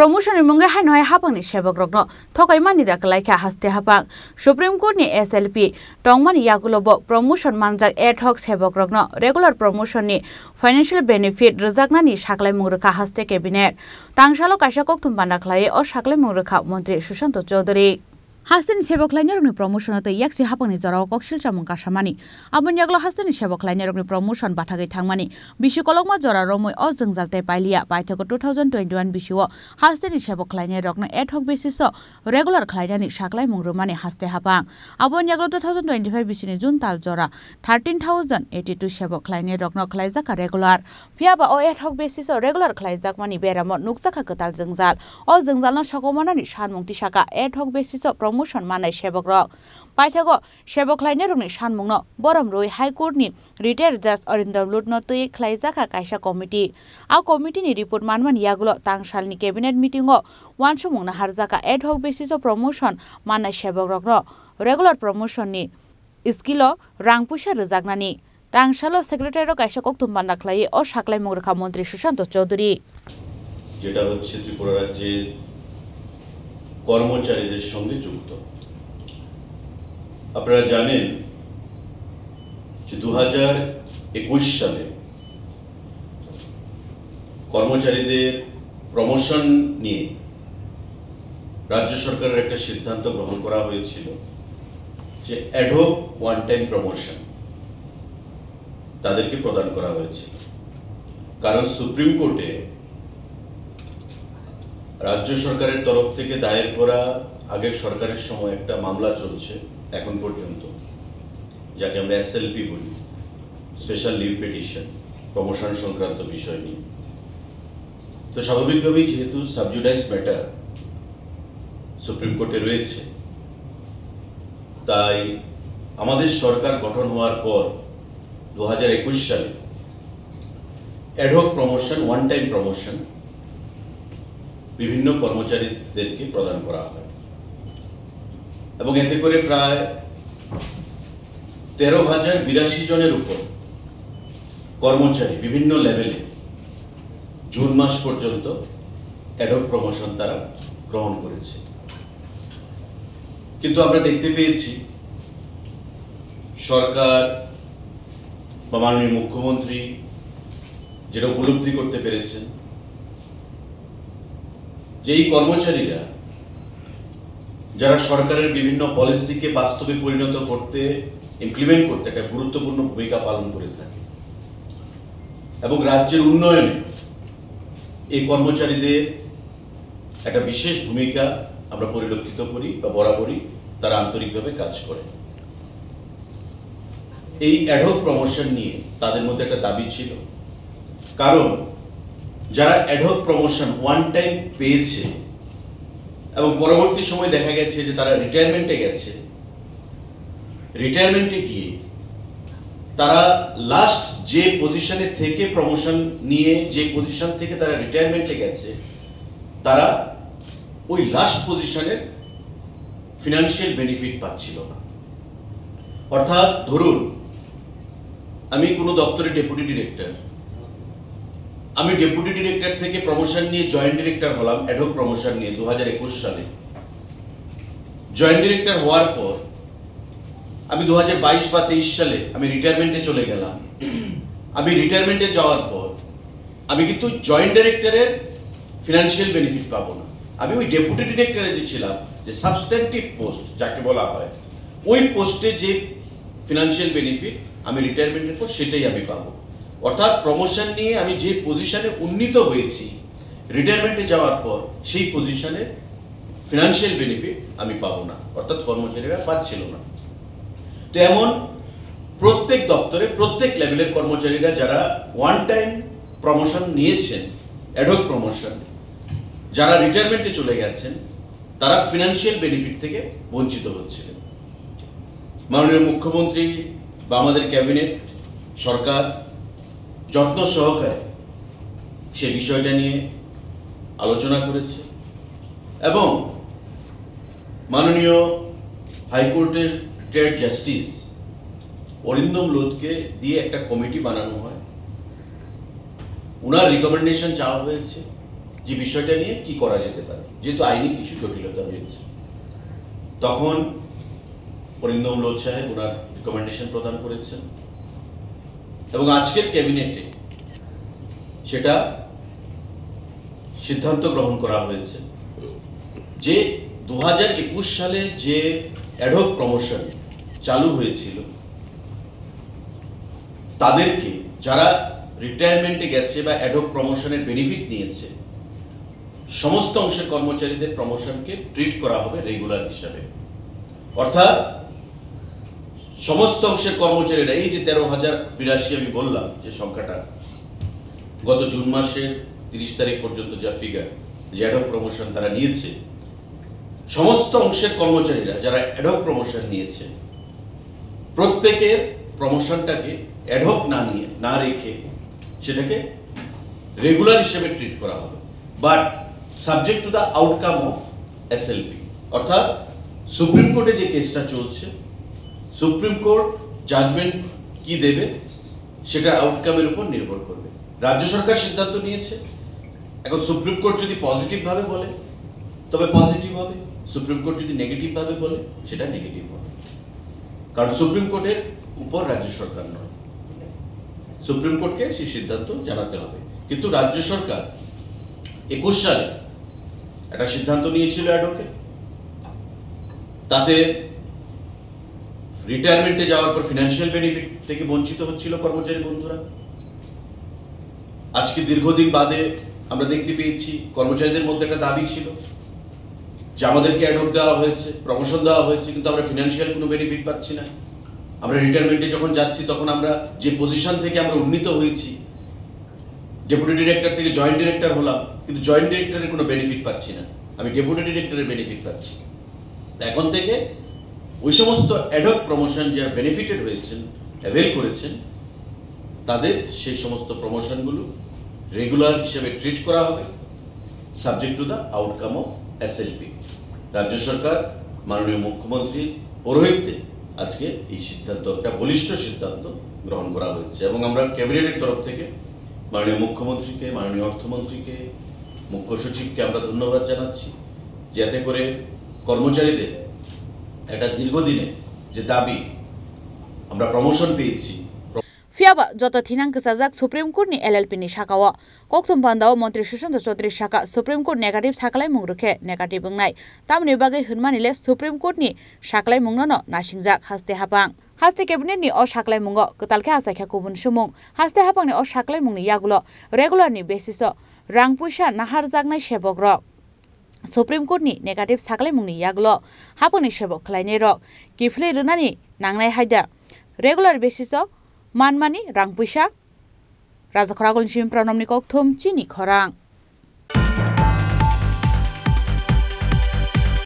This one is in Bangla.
promotion munga hai noi hapang ni sebok rokno thokai mani da kalaikha haste hapang Supreme Court ni SLP tongmani yagulobo promotion manjak ad hoc sebok rokno regular promotion ni financial benefit rejakna ni saklai mungrekha haste cabinet tangsalo kaisa kokthum banda khlai o saklai mungrekha mantri Sushant Chaudhary Hastin sebok lainarokni promotion te yaksi hapangni jorao koksil chamung kasamani abon yaglo hastin sebok lainarokni promotion bathagai thangmani bisikolokma jora romoi o jengjalte pailia paithako 2021 bisio hastin sebok lainarokno ad hoc basis o regular khlainani saklai mungrumani haste hapang abon yaglo 2025 bisini jun tal jora 13082 sebok lainarokno khlaijaka regular phiaba o ad hoc basis o regular khlaijakmani beramo nukjaka katal jengjal o jengjalna sakomanani sanmungti saka ad hoc basis o promotion manai sebok rok paithako sebok lainarokni sanmungno borom roi high court ni retired judge Arindam Lutno tui khlaijaka kaisa committee a committee ni report manman yagulo tangsalni cabinet meeting o wansumungna harjaka ad hoc basis o promotion manai sebok rokno regular promotion ni skill o rang puisa rejaknani tangsalo secretary kaisa kokthum banda khlai o saklai mungrekha mantri Sushant Chaudhary যেটা হচ্ছে ত্রিপুরা রাজ্যের কর্মচারীদের সঙ্গে যুক্ত আপনারা জানেন যে 2021 সালে কর্মচারীদের প্রমোশন নিয়ে রাজ্য সরকারের একটা সিদ্ধান্ত গ্রহণ করা হয়েছিল যে অ্যাডহক ওয়ান টাইম প্রমোশন তাদেরকে প্রদান করা হয়েছে কারণ সুপ্রিম কোর্টে রাজ্য সরকারের তরফ থেকে দায়ের করা আগের সরকারের সময় একটা মামলা চলছে এখন পর্যন্ত যাকে আমরা এসএলপি বলি স্পেশাল লিভ পিটিশন প্রমোশন সংক্রান্ত বিষয় নিয়ে তো স্বাভাবিকভাবেই যেহেতু সাবজুডাইজ ম্যাটার সুপ্রিম কোর্টে রয়েছে তাই আমাদের সরকার গঠন হওয়ার পর 2021 সালে ad hoc promotion one time promotion বিভিন্ন কর্মচারীদেরকে প্রদান করা হয় এবং এতে করে প্রায় 13,082 জনের উপর কর্মচারী বিভিন্ন লেভেলে জুন মাস পর্যন্ত অ্যাডহক প্রমোশন তারা গ্রহণ করেছে কিন্তু আমরা দেখতে পেয়েছি সরকার বা মাননীয় মুখ্যমন্ত্রী যেটা উপলব্ধি করতে পেরেছেন যে এই কর্মচারীরা যারা সরকারের বিভিন্ন পলিসিকে বাস্তবে পরিণত করতে ইমপ্লিমেন্ট করতে একটা গুরুত্বপূর্ণ ভূমিকা পালন করে থাকে এবং রাজ্যের উন্নয়নে এই কর্মচারীদের একটা বিশেষ ভূমিকা আমরা পরিলক্ষিত করি বা বরাবরই তারা আন্তরিকভাবে কাজ করে এই অ্যাডহক প্রমোশন নিয়ে তাদের মধ্যে একটা দাবি ছিল কারণ যারা অ্যাডহক প্রমোশন ওয়ান টাইম পেয়েছে এবং পরবর্তী সময় দেখা গেছে যে তারা রিটায়ারমেন্টে গেছে রিটায়ারমেন্টে গিয়ে তারা লাস্ট যে পজিশনে থেকে প্রমোশন নিয়ে যে পজিশন থেকে তারা রিটায়ারমেন্টে গেছে তারা ওই লাস্ট পজিশনের ফিনান্সিয়াল বেনিফিট পাচ্ছিল না অর্থাৎ ধরুন আমি কোনো দপ্তরে ডেপুটি ডিরেক্টর আমি ডেপুটি ডিরেক্টর থেকে প্রমোশন নিয়ে জয়েন্ট ডিরেক্টর হলাম অ্যাডহক প্রমোশন নিয়ে 2021 সালে জয়েন্ট ডিরেক্টর হওয়ার পর আমি 2022 বা 23 সালে আমি রিটায়ারমেন্টে চলে গেলাম আমি রিটায়ারমেন্টে যাওয়ার পর আমি কিন্তু জয়েন্ট ডিরেক্টরের ফিনান্সিয়াল বেনিফিট পাবো না আমি ওই ডেপুটি ডিরেক্টরে যে ছিলাম যে সাবস্ট্যান্টিভ পোস্ট যাকে বলা হয় ওই পোস্টে যে ফিনান্সিয়াল বেনিফিট আমি রিটায়ারমেন্টের পর সেটাই আমি পাবো অর্থাৎ প্রমোশন নিয়ে আমি যে পজিশনে উন্নীত হয়েছি রিটায়ারমেন্টে যাওয়ার পর সেই পজিশনের ফিনান্সিয়াল বেনিফিট আমি পাবো না অর্থাৎ কর্মচারীরা পাচ্ছিল না তো এমন প্রত্যেক দপ্তরে প্রত্যেক লেভেলের কর্মচারীরা যারা ওয়ান টাইম প্রমোশন নিয়েছেন অ্যাডহক প্রমোশন যারা রিটায়ারমেন্টে চলে গেছেন তারা ফিনান্সিয়াল বেনিফিট থেকে বঞ্চিত হচ্ছিলেন মাননীয় মুখ্যমন্ত্রী বা আমাদের ক্যাবিনেট সরকার যত্ন সহকারে সে বিষয়টা নিয়ে আলোচনা করেছে এবং মাননীয় হাইকোর্টের রিটায়ার্ড জাস্টিস অরিন্দম লোধকে দিয়ে একটা কমিটি বানানো হয় উনার রিকমেন্ডেশন চাওয়া হয়েছে যে বিষয়টা নিয়ে কি করা যেতে পারে, যেহেতু আইনি কিছু জটিলতা রয়েছে। তখন অরিন্দম লোধ সাহেব ওনার রিকমেন্ডেশন প্রদান করেছেন এবং আজকের ক্যাবিনেটে সেটা সিদ্ধান্ত গ্রহণ করা হয়েছে যে 2021 সালে যে অ্যাডহক প্রমোশন চালু হয়েছিল তাদেরকে, যারা রিটায়ারমেন্টে গেছে বা অ্যাডহক প্রমোশনের বেনিফিট নিয়েছে, সমস্ত অংশের কর্মচারীদের প্রমোশনকে ট্রিট করা হবে রেগুলার হিসাবে। অর্থাৎ সমস্ত অংশের কর্মচারীরা, এই যে 13,082 আমি বললাম যে সংখ্যাটা, গত জুন মাসের 30 তারিখ পর্যন্ত যা ফিগার, যে অ্যাডহক প্রমোশন তারা নিয়েছে, সমস্ত অংশের কর্মচারীরা যারা অ্যাডহক প্রমোশন নিয়েছে, প্রত্যেকের প্রমোশনটাকে অ্যাডহক না রেখে সেটাকে রেগুলার হিসেবে ট্রিট করা হবে, but subject to the outcome of SLP. অর্থাৎ সুপ্রিম কোর্টে যে কেসটা চলছে, সুপ্রিম কোর্ট জাজমেন্ট কি দেবে সেটার আউটকামের উপর নির্ভর করবে। রাজ্য সরকার সিদ্ধান্ত নিয়েছে, এখন সুপ্রিম কোর্ট যদি পজিটিভ ভাবে বলে তবে পজিটিভ হবে, সুপ্রিম কোর্ট যদি নেগেটিভ ভাবে বলে সেটা নেগেটিভ হবে, কারণ সুপ্রিম কোর্টের উপর রাজ্য সরকার নয়, সুপ্রিম কোর্টকে সেই সিদ্ধান্ত জানাতে হবে। কিন্তু রাজ্য সরকার 21 সালে একটা সিদ্ধান্ত নিয়েছিল অ্যাডহকে, তাতে রিটায়ারমেন্টে যাওয়ার পর ফিনান্সিয়াল বেনিফিট থেকে বঞ্চিত হচ্ছিল কর্মচারী বন্ধুরা। আজকে দীর্ঘদিন বাদে আমরা দেখতে পেয়েছি কর্মচারীদের মধ্যে একটা দাবি ছিল যে আমাদেরকে অ্যাডহক দেওয়া হয়েছে, প্রমোশন দেওয়া হয়েছে, কিন্তু আমরা ফিনান্সিয়াল কোনো বেনিফিট পাচ্ছি না। আমরা রিটায়ারমেন্টে যখন যাচ্ছি তখন আমরা যে পজিশন থেকে আমরা উন্নীত হয়েছি, ডেপুটি ডিরেক্টর থেকে জয়েন্ট ডিরেক্টর হলাম, কিন্তু জয়েন্ট ডিরেক্টরের কোনো বেনিফিট পাচ্ছি না, আমি ডেপুটি ডিরেক্টরের বেনিফিট পাচ্ছি। এখন থেকে ওই সমস্ত অ্যাডহক প্রমোশন যারা বেনিফিটেড হয়েছেন, অ্যাভেল করেছেন, তাদের সেই সমস্ত প্রমোশনগুলো রেগুলার হিসেবে ট্রিট করা হবে, subject to the outcome of SLP. রাজ্য সরকার মাননীয় মুখ্যমন্ত্রীর পৌরোহিত্যে আজকে এই সিদ্ধান্ত, একটা বলিষ্ঠ সিদ্ধান্ত গ্রহণ করা হয়েছে এবং আমরা ক্যাবিনেটের তরফ থেকে মাননীয় মুখ্যমন্ত্রীকে, মাননীয় অর্থমন্ত্রীকে, মুখ্য সচিবকে আমরা ধন্যবাদ জানাচ্ছি, যাতে করে কর্মচারীদের একটা দীর্ঘদিনে যে দাবি, আমরা প্রমোশন পেয়েছি। Fiaba joto thinang kesajak Supreme Court ni LLP ni sakao kokthum bandao Mantri Sushant Chaudhary saka Supreme Court negative sakalai mungrukhe negative bungnai tamni bagai hunmanile Supreme Court ni sakalai mungnono nasingjak haste hapang haste cabinet ni o sakalai mungo ketalke asakha kubun sumung haste hapang ni o sakalai mungni yagulo regular ni basis o rang puisa nahar jagnai sebok rok Supreme Court ni negative sakalai mungni yagulo hapang ni sebok khlainai rok kiflei runani nangnai haida regular basis o Manmani rang puisa Raja Khoragul Shim Pranamni Kokthum Chini Khorang